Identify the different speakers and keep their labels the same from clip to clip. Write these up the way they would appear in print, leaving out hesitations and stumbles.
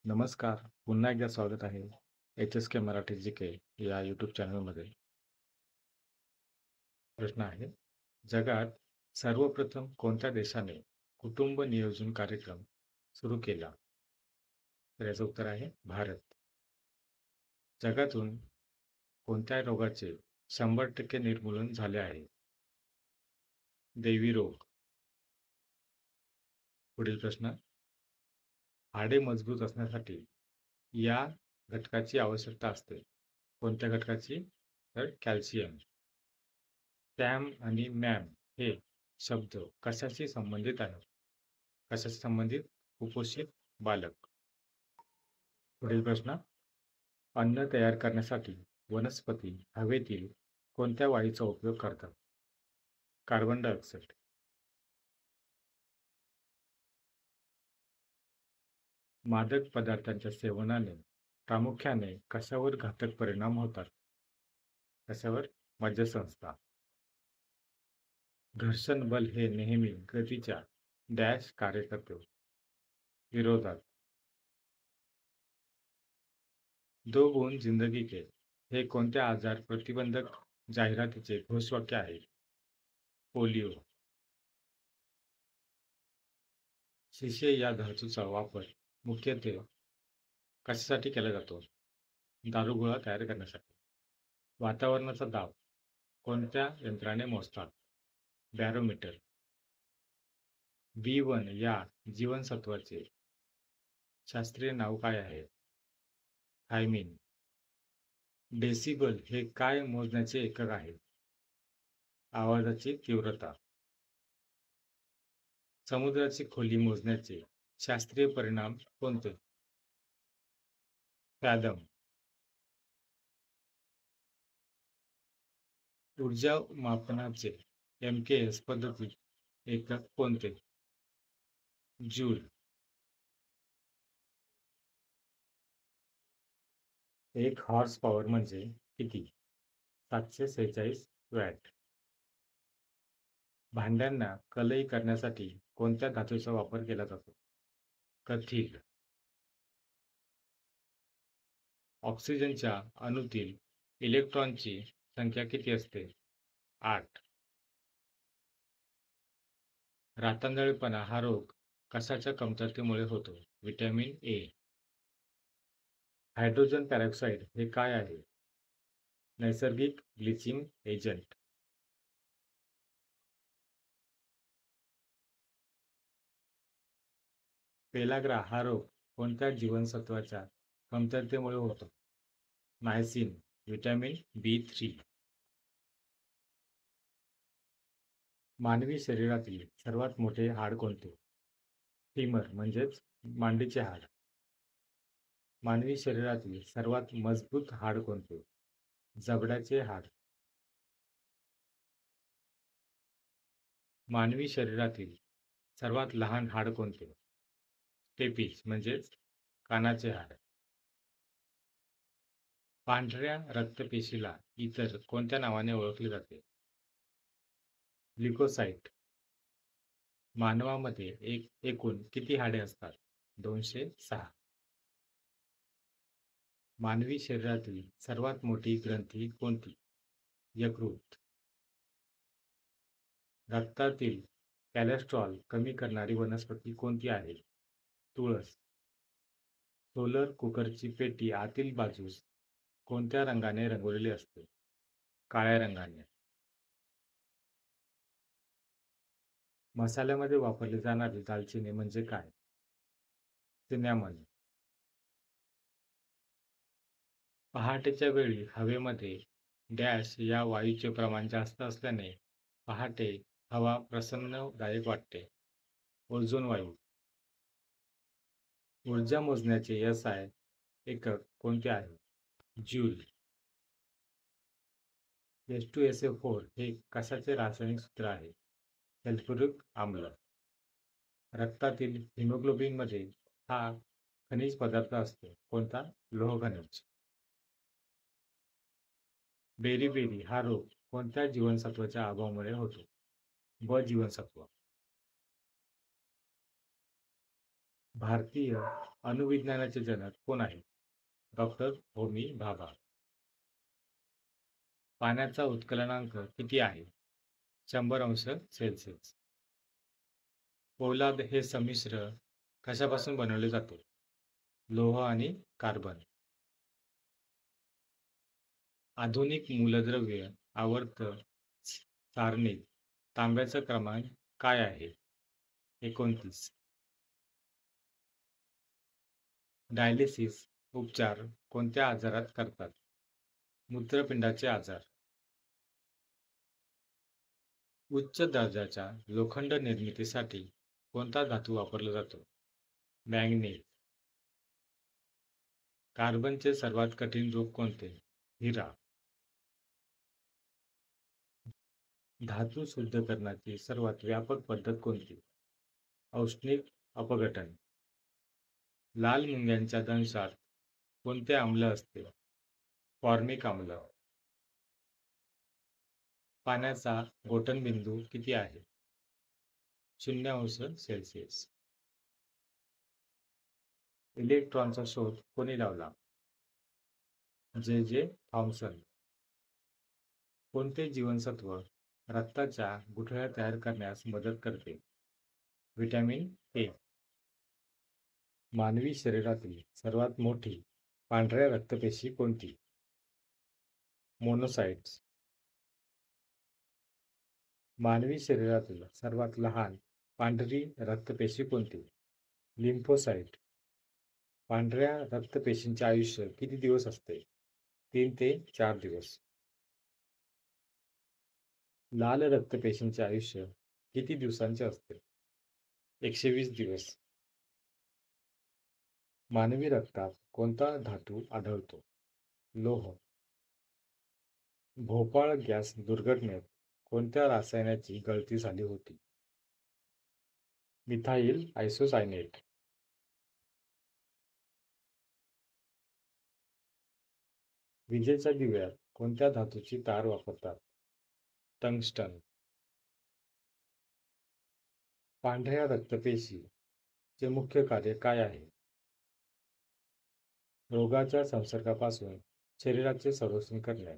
Speaker 1: नमस्कार. पुन्हा एकदा स्वागत आहे HSK मराठी जी या यूट्यूब चॅनलमध्ये. प्रश्न आहे, जगात सर्वप्रथम कोणत्या देशाने कुटुंब नियोजन कार्यक्रम सुरू केला? तर याचं उत्तर आहे भारत. जगातून कोणत्या रोगाचे 100% निर्मूलन झाले आहे? दैवी रोग. पुढील प्रश्न, हाडे मजबूत असण्यासाठी या घटकाची आवश्यकता असते. कोणत्या घटकाची? तर कॅल्शियम. सॅम आणि मॅम हे शब्द कशाशी संबंधित आहेत? कशाशी संबंधित? कुपोषित बालक. पुढील प्रश्न, अन्न तयार करण्यासाठी वनस्पती हवेतील कोणत्या वायूचा उपयोग करतात? Carbon dioxide. मादक पदार्थांच्या सेवनाने प्रामुख्याने कशावर घातक परिणाम होतात? कशावर? मज्जासंस्था. घर्षण बल हे नेहमी गतीच्या डॅश कार्य करते. विरोधात. दो गुण जिंदगी के हे कोणत्या आजार प्रतिबंधक जाहिरातीचे घोषवाक्य आहे? पोलिओ. शिशे या धातूचा वापर मुख्यत्वे कशासाठी केला जातो? दारुगोळा तयार करण्यासाठी. वातावरणाचा दाब कोणत्या यंत्राने मोजतात? बॅरोमीटर. B1 या जीवनसत्वाचे शास्त्रीय नाव काय आहे? थायमिन. डेसिबल हे काय मोजण्याचे एकक आहे? आवाजाची तीव्रता. समुद्राची खोली मोजण्याचे शास्त्रीय परिणाम कोणते? फॅदम. ऊर्जा मापनाचे MKS पद्धतीत एकक कोणते? जूल. एक हॉर्स पॉवर म्हणजे किती? 746 वॅट. भांड्यांना कलई करण्यासाठी कोणत्या धातूचा वापर केला जातो? कथील. ऑक्सिजनच्या अणूतील इलेक्ट्रॉनची संख्या किती असते? 8. रातंधळेपणा हा रोग कशाच्या कमतरतेमुळे होतो? Vitamin A. हायड्रोजन पेरॉक्साईड हे काय आहे? नैसर्गिक ब्लिचिंग एजंट. पेलाग्रा हा रोग कोणत्या जीवनसत्वाच्या कमतरतेमुळे होतो? नायसिन. Vitamin B3. मानवी शरीरातील सर्वात मोठे हाड कोणते? फीमर म्हणजेच मांडीचे हाड. मानवी शरीरातील सर्वात मजबूत हाड कोणते? जबड्याचे हाड. मानवी शरीरातील सर्वात लहान हाड कोणते? स्टेपीज म्हणजेच कानाचे हाड. पांढऱ्या रक्तपेशीला इतर कोणत्या नावाने ओळखले जाते? ल्युकोसाइट. मानवामध्ये एकूण किती हाडे असतात? 206. मानवी शरीरातील सर्वात मोठी ग्रंथी कोणती? यकृत. रक्तातील कॅलेस्ट्रॉल कमी करणारी वनस्पती कोणती आहे? तुळस. सोलर कुकरची पेटी आतील बाजूस कोणत्या रंगाने रंगवलेली असते? काळ्या रंगाने. मसाल्यामध्ये वापरली जाणारी दालचिनी म्हणजे काय? सिनॅमन. पहाटेच्या वेळी हवेमध्ये डॅश या वायूचे प्रमाण जास्त असल्याने पहाटे हवा प्रसन्नदायक वाटते. ओझोन वायू. ऊर्जा मोजण्याचे SI एकक कोणते आहे? जूल. H2SO4 हे कशाचे रासायनिक सूत्र आहे? सल्फ्युरिक आम्ल. रक्तातील हिमोग्लोबिन मध्ये हा खनिज पदार्थ असतो. कोणता? लोह खनिज. बेरी हा रोग कोणत्या जीवनसत्वाच्या अभावामुळे होतो? ब जीवनसत्व. भारतीय अणुविज्ञानाचे जनक कोण आहेत? डॉक्टर होमी भाभा. पाण्याचा उत्कलनांक किती आहे? 100 अंश सेल्सिअस. पोलाद हे संमिश्र कशापासून बनवले जाते? लोह आणि कार्बन. आधुनिक मूलद्रव्य आवर्त सारणीत तांब्याचा क्रमांक काय आहे? 29. डायलिसिस उपचार कोणत्या आजारात करतात? मूत्रपिंडाचे आजार. उच्च दर्जाच्या लोखंड निर्मितीसाठी कोणता धातू वापरला जातो? मॅंगनीज. कार्बनचे सर्वात कठीण रूप कोणते? हिरा. धातू शुद्ध करण्याची सर्वात व्यापक पद्धत कोणती? औष्णिक अपघटन. लाल मुंग्यांच्या दंशात कोणते आम्ल असते? फॉर्मिक आम्ल. पाण्याचा गोठणबिंदू किती आहे? 0 अंश सेल्सिअस. इलेक्ट्रॉनचा शोध कोणी लावला? J Thomson. कोणते जीवनसत्व रक्ताच्या गुठळ्या तयार करण्यास मदत करते? Vitamin A. मानवी शरीरातील सर्वात मोठी पांढऱ्या रक्तपेशी कोणती? मोनोसाइट्स. मानवी शरीरातील सर्वात लहान पांढरी रक्तपेशी कोणती? लिम्फोसाइट. पांढऱ्या रक्तपेशींचे आयुष्य किती दिवस असते? 3 ते 4 दिवस. लाल रक्तपेशींचे आयुष्य किती दिवसांचे असते? 120 दिवस. मानवी रक्तात कोणता धातू आढळतो? लोह. भोपाळ गॅस दुर्घटनेत कोणत्या रसायनाची गळती झाली होती? Methyl isocyanate. विजेच्या दिव्यात कोणत्या धातूची तार वापरतात? टंगस्टन. पांढऱ्या रक्तपेशी चे मुख्य कार्य काय आहे? रोगाच्या संसर्गापासून शरीराचे संरक्षण करणे.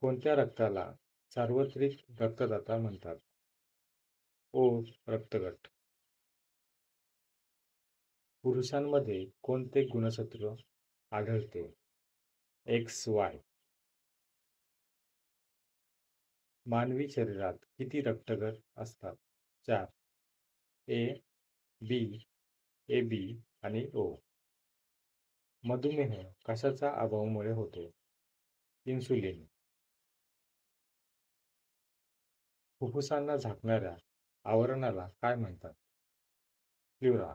Speaker 1: कोणत्या रक्ताला सार्वत्रिक रक्तदाता म्हणतात? ओ रक्तगट. पुरुषांमध्ये कोणते गुणसूत्र आढळते? XY. मानवी शरीरात किती रक्तगट असतात? 4. A, B, AB आणि O. मधुमेह कशाच्या अभावामुळे होतो? इन्सुलिन. फुफ्फुसांना झाकणाऱ्या आवरणाला काय म्हणतात? प्ल्युरा.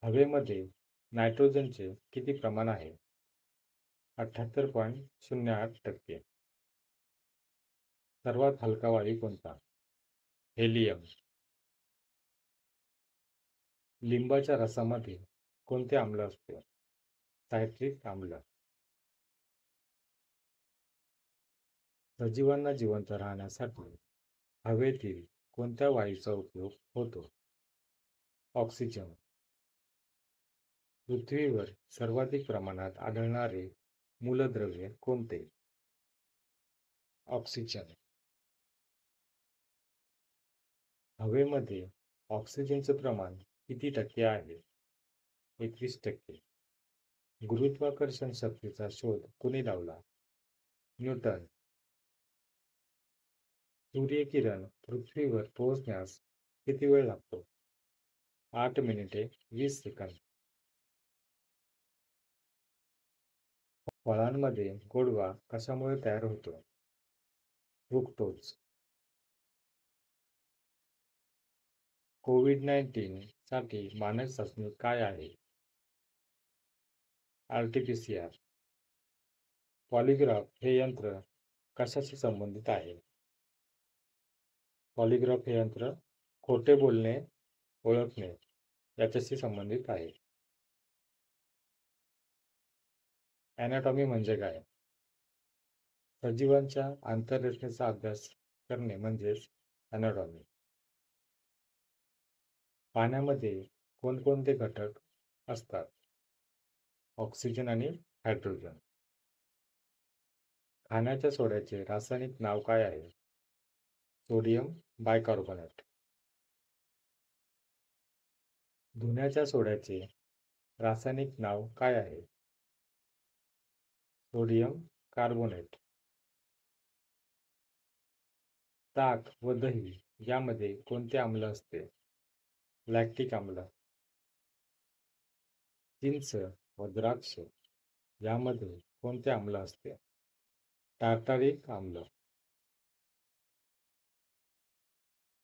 Speaker 1: हवेमध्ये नायट्रोजनचे किती प्रमाण आहे? 78.08%. सर्वात हलका वायू कोणता? हेलियम. लिंबाच्या रसामध्ये कोणते आम्ल असते? सायट्रिक आम्ल. सजीवांना जिवंत राहण्यासाठी हवेतील कोणत्या वायूचा उपयोग होतो? ऑक्सिजन. पृथ्वीवर सर्वाधिक प्रमाणात आढळणारे मूलद्रव्य कोणते? ऑक्सिजन. हवेमध्ये ऑक्सिजनचे प्रमाण किती टक्के आहे? 21%. गुरुत्वाकर्षण शक्तीचा शोध कोणी लावला? न्यूटन. सूर्यकिरण पृथ्वीवर पोहोचण्यास किती वेळ लागतो? 8 मिनिटे 20 सेकंद. फळांमध्ये गोडवा कशामुळे तयार होतो? फ्रुक्टोज. कोविड-19 साठी मानक चाचणी काय आहे? RT-PCR. पॉलिग्राफ हे यंत्र कशाशी संबंधित आहे? पॉलिग्राफ हे यंत्र खोटे बोलणे ओळखणे याच्याशी संबंधित आहे. ॲनाटॉमी म्हणजे काय? सजीवांच्या आंतररचनेचा अभ्यास करणे म्हणजेच ॲनाटॉमी. पाण्यामध्ये कोणकोणते घटक असतात? ऑक्सिजन आणि हायड्रोजन. खाण्याच्या सोड्याचे रासायनिक नाव काय आहे? Sodium bicarbonate. धुण्याच्या सोड्याचे रासायनिक नाव काय आहे? Sodium carbonate. ताक व दही यामध्ये कोणते आम्ल असते? लॅक्टिक आम्ल. चिंच व द्राक्ष यामध्ये कोणते आम्ल असते? टार्टारिक आम्ल.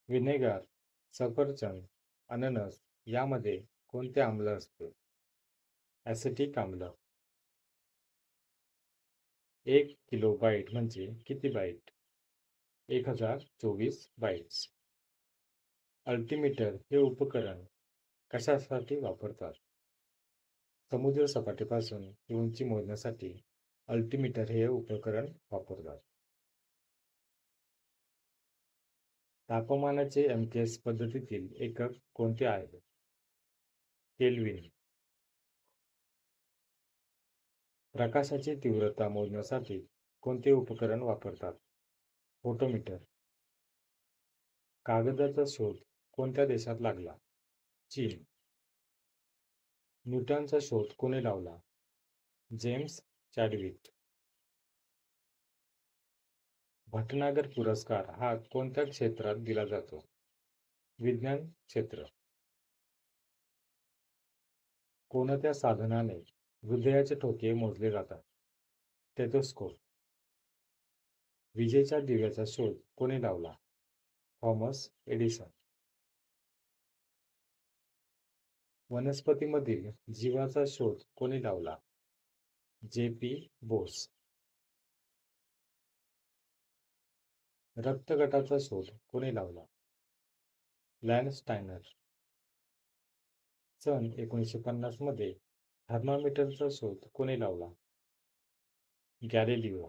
Speaker 1: व्हिनेगर, सफरचंद, अननस यामध्ये कोणते आम्ल असते? ॲसिटिक आम्ल. 1 किलो बाईट म्हणजे किती बाईट? 1024 बाईट्स. अल्टीमीटर हे उपकरण कशासाठी वापरतात? समुद्र सपाटीपासून उंची मोजण्यासाठी अल्टीमीटर हे उपकरण वापरतात. तापमानाचे एमकेएस पद्धतीतील एकक कोणते आहे? केल्विन. प्रकाशाची तीव्रता मोजण्यासाठी कोणते उपकरण वापरतात? फोटोमीटर. कागदाचा शोध कोणत्या देशात लागला? चीन. न्यूटनचा शोध कोणी लावला? James Chadwick. भटनागर पुरस्कार हा कोणत्या क्षेत्रात दिला जातो? विज्ञान क्षेत्र. कोणत्या साधनाने हृदयाचे ठोके मोजले जातात? स्टेथोस्कोप. विजेच्या दिव्याचा शोध कोणी लावला? Thomas Edison. वनस्पतीमधील जीवाचा शोध कोणी लावला? जे.पी. बोस. रक्तगटाचा शोध कोणी लावला? लॅन्डस्टायनर. सन 1950 मध्ये थर्मामीटरचा शोध कोणी लावला? गॅलिलिओ.